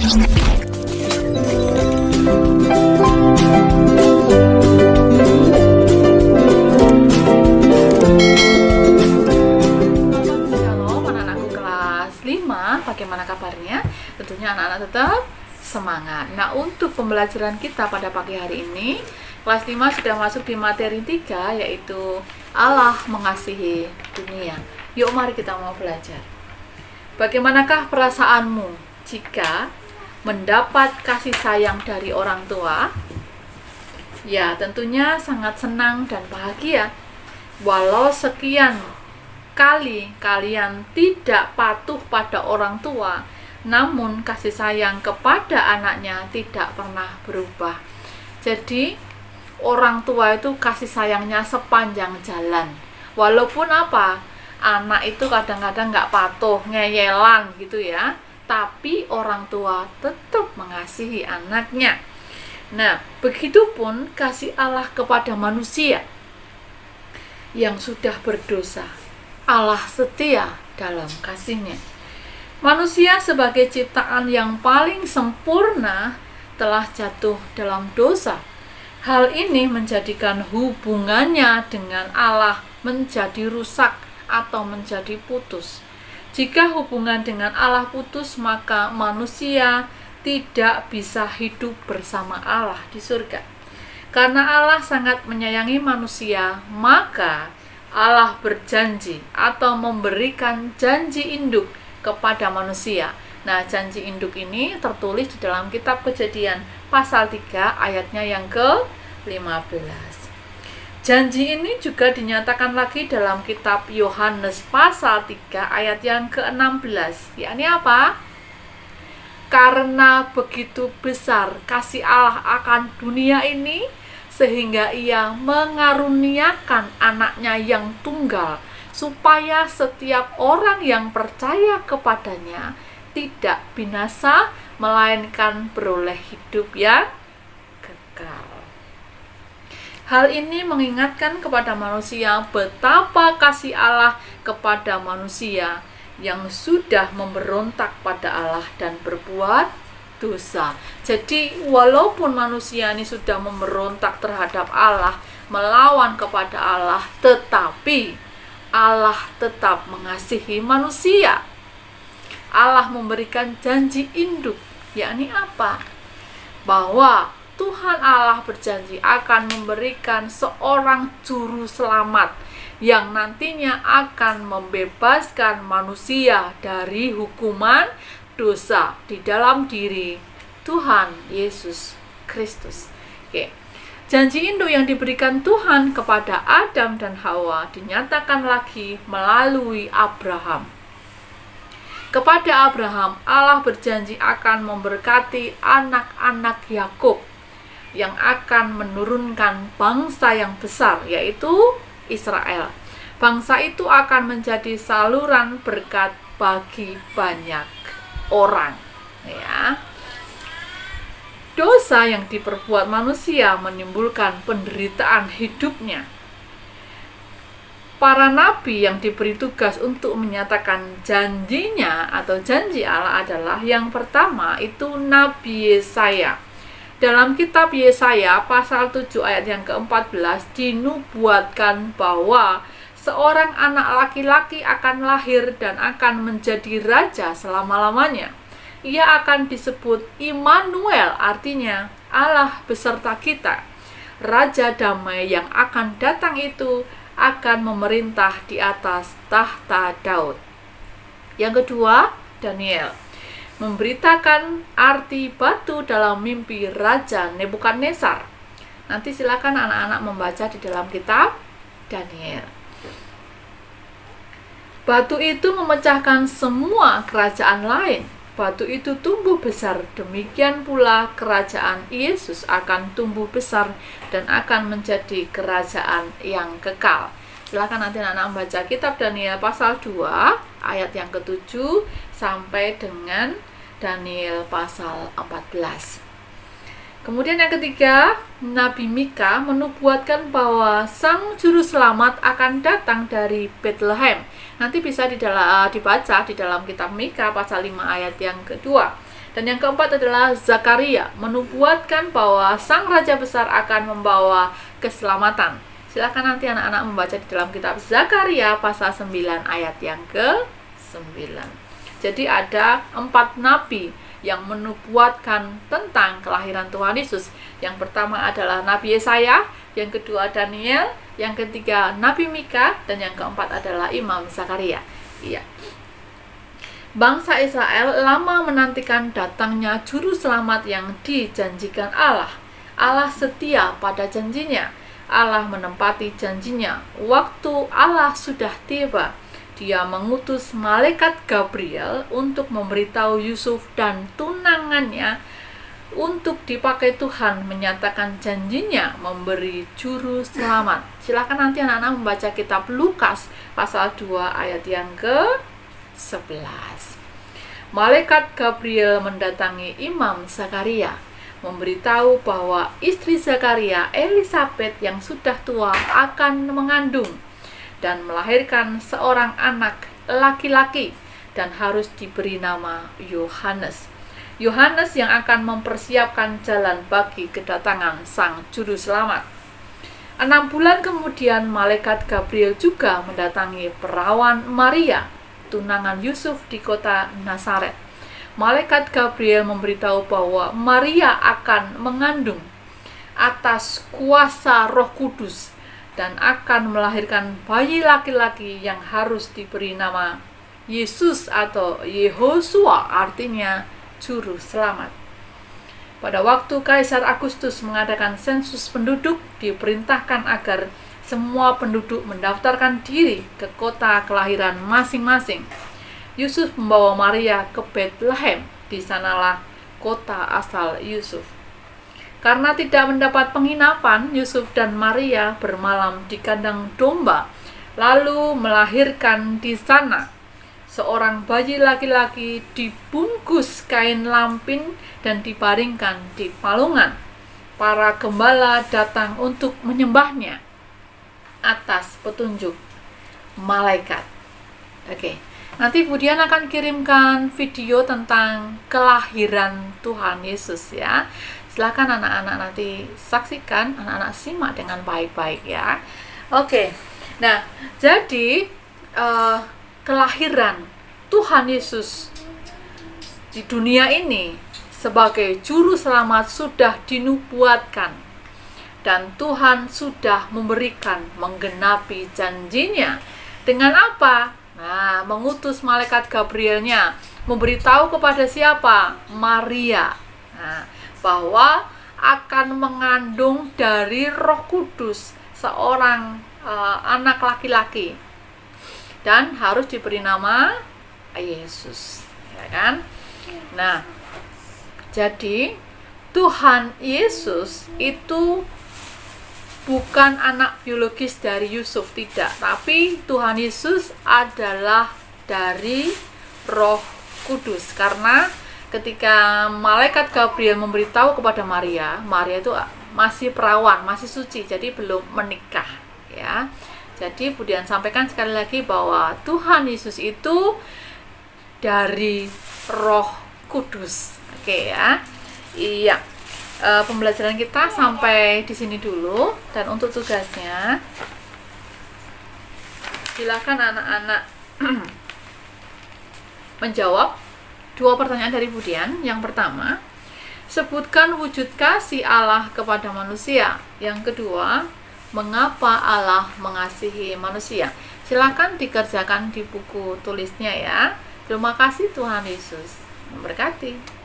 Shalom anak-anakku kelas 5, bagaimana kabarnya? Tentunya anak-anak tetap semangat. Nah, untuk pembelajaran kita pada pagi hari ini, kelas 5 sudah masuk di materi 3, yaitu Allah mengasihi dunia. Yuk mari kita mau belajar. Bagaimanakah perasaanmu jika mendapat kasih sayang dari orang tua? Ya, tentunya sangat senang dan bahagia. Walau sekian kali kalian tidak patuh pada orang tua, namun kasih sayang kepada anaknya tidak pernah berubah. Jadi orang tua itu kasih sayangnya sepanjang jalan. Walaupun apa, anak itu kadang-kadang nggak patuh, ngeyelan gitu ya, tapi orang tua tetap mengasihi anaknya. Nah, begitupun kasih Allah kepada manusia yang sudah berdosa. Allah setia dalam kasih-Nya. Manusia sebagai ciptaan yang paling sempurna telah jatuh dalam dosa. Hal ini menjadikan hubungannya dengan Allah menjadi rusak atau menjadi putus. Jika hubungan dengan Allah putus, maka manusia tidak bisa hidup bersama Allah di surga. Karena Allah sangat menyayangi manusia, maka Allah berjanji atau memberikan janji induk kepada manusia. Nah, janji induk ini tertulis di dalam kitab Kejadian pasal 3 ayatnya yang ke-15. Janji ini juga dinyatakan lagi dalam kitab Yohanes pasal 3 ayat yang ke-16. Yakni apa? Karena begitu besar kasih Allah akan dunia ini, sehingga ia mengaruniakan anaknya yang tunggal, supaya setiap orang yang percaya kepadanya tidak binasa, melainkan beroleh hidup yang kekal. Hal ini mengingatkan kepada manusia betapa kasih Allah kepada manusia yang sudah memberontak pada Allah dan berbuat dosa. Jadi walaupun manusia ini sudah memberontak terhadap Allah, melawan kepada Allah, tetapi Allah tetap mengasihi manusia. Allah memberikan janji induk, yakni apa? Bahwa Tuhan Allah berjanji akan memberikan seorang juru selamat yang nantinya akan membebaskan manusia dari hukuman dosa di dalam diri Tuhan Yesus Kristus. Oke. Janji induk yang diberikan Tuhan kepada Adam dan Hawa dinyatakan lagi melalui Abraham. Kepada Abraham, Allah berjanji akan memberkati anak-anak Yakub yang akan menurunkan bangsa yang besar, yaitu Israel. Bangsa itu akan menjadi saluran berkat bagi banyak orang, ya. Dosa yang diperbuat manusia menimbulkan penderitaan hidupnya. Para nabi yang diberi tugas untuk menyatakan janjinya atau janji Allah adalah yang pertama itu Nabi Yesaya. Dalam kitab Yesaya pasal 7 ayat yang ke-14 dinubuatkan bahwa seorang anak laki-laki akan lahir dan akan menjadi raja selama-lamanya. Ia akan disebut Immanuel, artinya Allah beserta kita. Raja damai yang akan datang itu akan memerintah di atas tahta Daud. Yang kedua, Daniel memberitakan arti batu dalam mimpi Raja Nebukadnezar. Nanti silakan anak-anak membaca di dalam kitab Daniel. Batu itu memecahkan semua kerajaan lain. Batu itu tumbuh besar, demikian pula kerajaan Yesus akan tumbuh besar dan akan menjadi kerajaan yang kekal. Silakan nanti anak-anak membaca kitab Daniel pasal 2 ayat yang ke-7 sampai dengan Daniel pasal 14. Kemudian yang ketiga, Nabi Mika menubuatkan bahwa Sang Juru Selamat akan datang dari Bethlehem. Nanti bisa dibaca di dalam kitab Mika pasal 5 ayat yang kedua. Dan yang keempat adalah Zakaria menubuatkan bahwa sang raja besar akan membawa keselamatan. Silakan nanti anak-anak membaca di dalam kitab Zakaria pasal 9 ayat yang ke-9. Jadi ada 4 nabi yang menubuatkan tentang kelahiran Tuhan Yesus. Yang pertama adalah Nabi Yesaya, yang kedua Daniel, yang ketiga Nabi Mika, dan yang keempat adalah Imam Zakaria. Iya. Bangsa Israel lama menantikan datangnya juru selamat yang dijanjikan Allah. Allah setia pada janjinya. Allah menempati janjinya. Waktu Allah sudah tiba, Dia mengutus malaikat Gabriel untuk memberitahu Yusuf dan tunangannya untuk dipakai Tuhan menyatakan janjinya memberi juru selamat. Silakan nanti anak-anak membaca kitab Lukas pasal 2 ayat yang ke-11. Malaikat Gabriel mendatangi Imam Zakaria, memberitahu bahwa istri Zakaria, Elisabet yang sudah tua, akan mengandung dan melahirkan seorang anak laki-laki dan harus diberi nama Yohanes. Yohanes yang akan mempersiapkan jalan bagi kedatangan sang juru selamat. 6 bulan kemudian malaikat Gabriel juga mendatangi perawan Maria, tunangan Yusuf di kota Nazaret. Malaikat Gabriel memberitahu bahwa Maria akan mengandung atas kuasa Roh Kudus dan akan melahirkan bayi laki-laki yang harus diberi nama Yesus atau Yehosua, artinya juru selamat. Pada waktu Kaisar Agustus mengadakan sensus penduduk, diperintahkan agar semua penduduk mendaftarkan diri ke kota kelahiran masing-masing. Yusuf membawa Maria ke Bethlehem, di sanalah kota asal Yusuf. Karena tidak mendapat penginapan, Yusuf dan Maria bermalam di kandang domba, lalu melahirkan di sana. Seorang bayi laki-laki dibungkus kain lampin dan dibaringkan di palungan. Para gembala datang untuk menyembahnya atas petunjuk malaikat. Oke. Nanti Bu Dian akan kirimkan video tentang kelahiran Tuhan Yesus ya. Silakan anak-anak nanti saksikan, anak-anak simak dengan baik-baik ya. Oke. Nah, jadi kelahiran Tuhan Yesus di dunia ini sebagai juru selamat sudah dinubuatkan. Dan Tuhan sudah memberikan, menggenapi janjinya. Dengan apa? Nah, mengutus malaikat Gabrielnya, memberitahu kepada siapa? Maria. Nah, bahwa akan mengandung dari Roh Kudus seorang anak laki-laki. Dan harus diberi nama Yesus. Ya kan? Nah, jadi Tuhan Yesus itu bukan anak biologis dari Yusuf, tidak, tapi Tuhan Yesus adalah dari Roh Kudus. Karena ketika malaikat Gabriel memberitahu kepada Maria, Maria itu masih perawan, masih suci, jadi belum menikah ya. Jadi Bu Dian sampaikan sekali lagi bahwa Tuhan Yesus itu dari Roh Kudus. Oke ya. Iya. Pembelajaran kita sampai di sini dulu, dan untuk tugasnya silakan anak-anak menjawab 2 pertanyaan dari Bu Dian. Yang pertama, sebutkan wujud kasih Allah kepada manusia. Yang kedua, mengapa Allah mengasihi manusia. Silakan dikerjakan di buku tulisnya ya. Terima kasih, Tuhan Yesus memberkati.